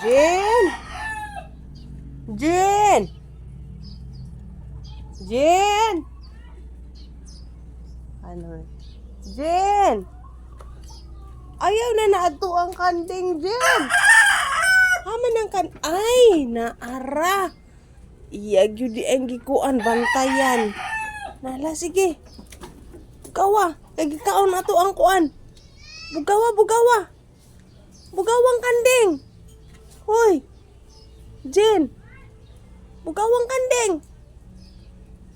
Jin! Jin! Jin! Ano? Jin! Ayaw na naadto ang kanding, Jin! Haman ang Ay! Naara! Iyag yun di ang gikuan, bantayan. Nala, sige. Bugawa. Kagikaon na to ang kuan. Bugawa, bugawa. Bugawang kanding. Hoy. Jin. Bugawang kanding.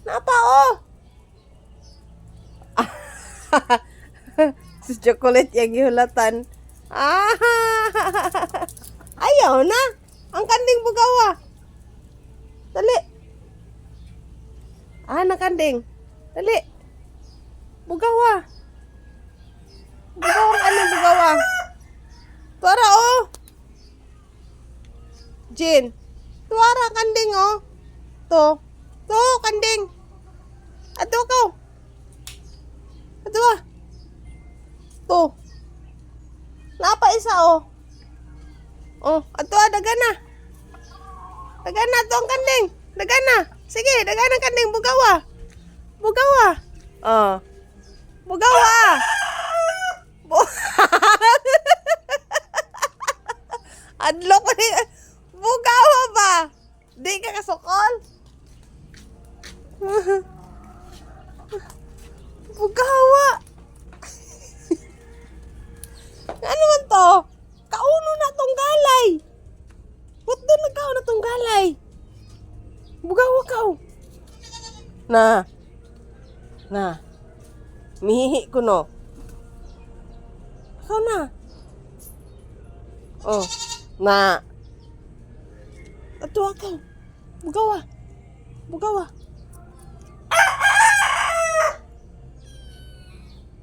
Napa, oh. Si chocolate yung gihulatan. Ayaw na. Ang kanding bugawa. Dali. Nakanding. Dali. Bugawa. Bugawa ka ng bugawa. Tuwara, oh. Jin. Tuwara, kanding, oh. To. To, kanding. Ato ka. Ato ka. To. Napa isa, oh. Oh, ato, dagana. Dagana, to ang kanding. Dagana. Sige, dagana ang kanding. Bugawa. Bugawa. Oh. Bugawa. Adlok pa ni. Bugawa ba? Di ka kasukol? Bugawa. Ano man to? Kauno na tong galay. Ba't doon nagkao na tong galay? Bugawa ka, oh. Na. Mihihi ko, no. Ikaw na. Oh. Na. Ato ka. Bugawa. Bugawa.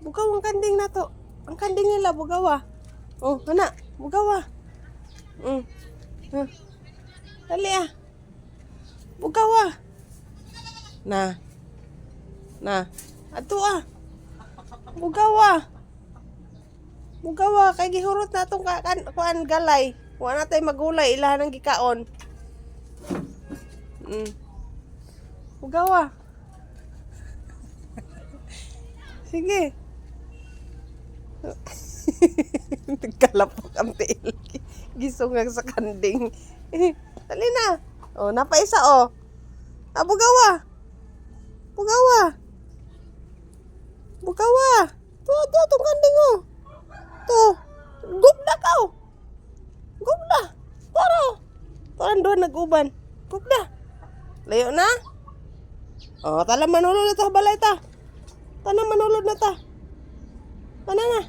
Bugawa ang kanding na to. Ang kanding nila, bugawa. Oh, anak. Bugawa. Dali, ah. Bugawa. Na. Ato, ah. Bugawa. Bugawa. Kay gihurot na itong kuan galay. Kuha na tayo magulay. Ilahan ng gikaon. Bugawa. Sige. Nagkalapok ang tiil. Gisungag sa kanding. Dali na. Oh, napaisa, oh. Bugawa. Bugawa. Bugawa. To, itong kanding, oh. To. Gugda ka, oh. Gugda. Tara. Tara doon, nag-uban. Gugda. Layo na. Oh, tala manulod na to, balay ta. Tana manulod na ta. Tana na.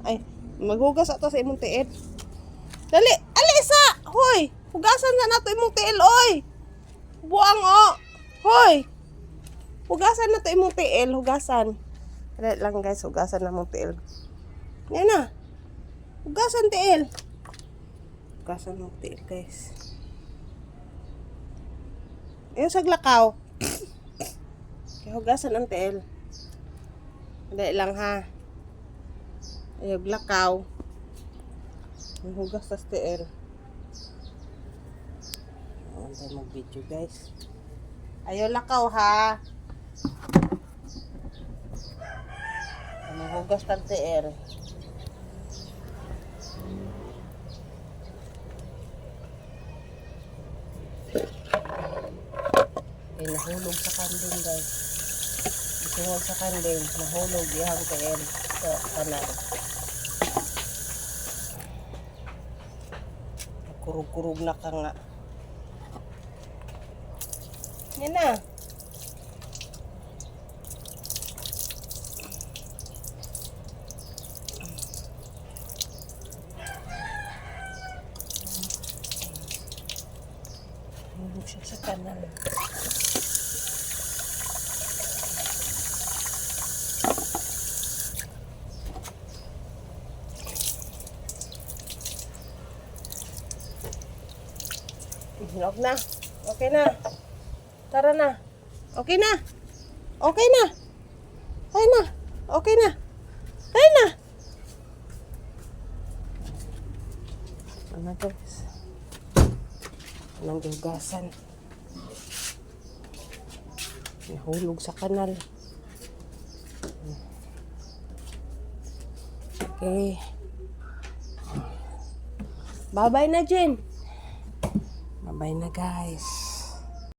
Ay, maghugas ato sa imong tiil. Dali, alisa. Hoy, hugasan na nato imong tiil, oy. Buang, oh. Hoy. Hugasan na to imong tiil, hugasan. Dali lang, guys, hugasan na mong tiil. Yan na. Hugasan tiil. Hugasan mong tiil, guys. Yung saglakaw. Kaya hugasan ang tiil. Dali lang, ha. Ayog lakaw. Hugas sa tiil. Tayo mag-video, guys. Ayaw lakaw, ha. Hugas ng tiil. Ay, nahulog sa kanding, guys. Ituhog sa kanding. Nahulog yung tiil sa kanan. Kurug-kurug na ka nga. Yan na. Hulog siya sa kanan. Hinog na. Okay na. Tara na. Okay na. Okay na. Ay na. Okay na. Ay na. Ano guys? Anong gihugasan. Nahulog sa kanal. Okay. Bye-bye na, Jen. Bye-bye na, guys.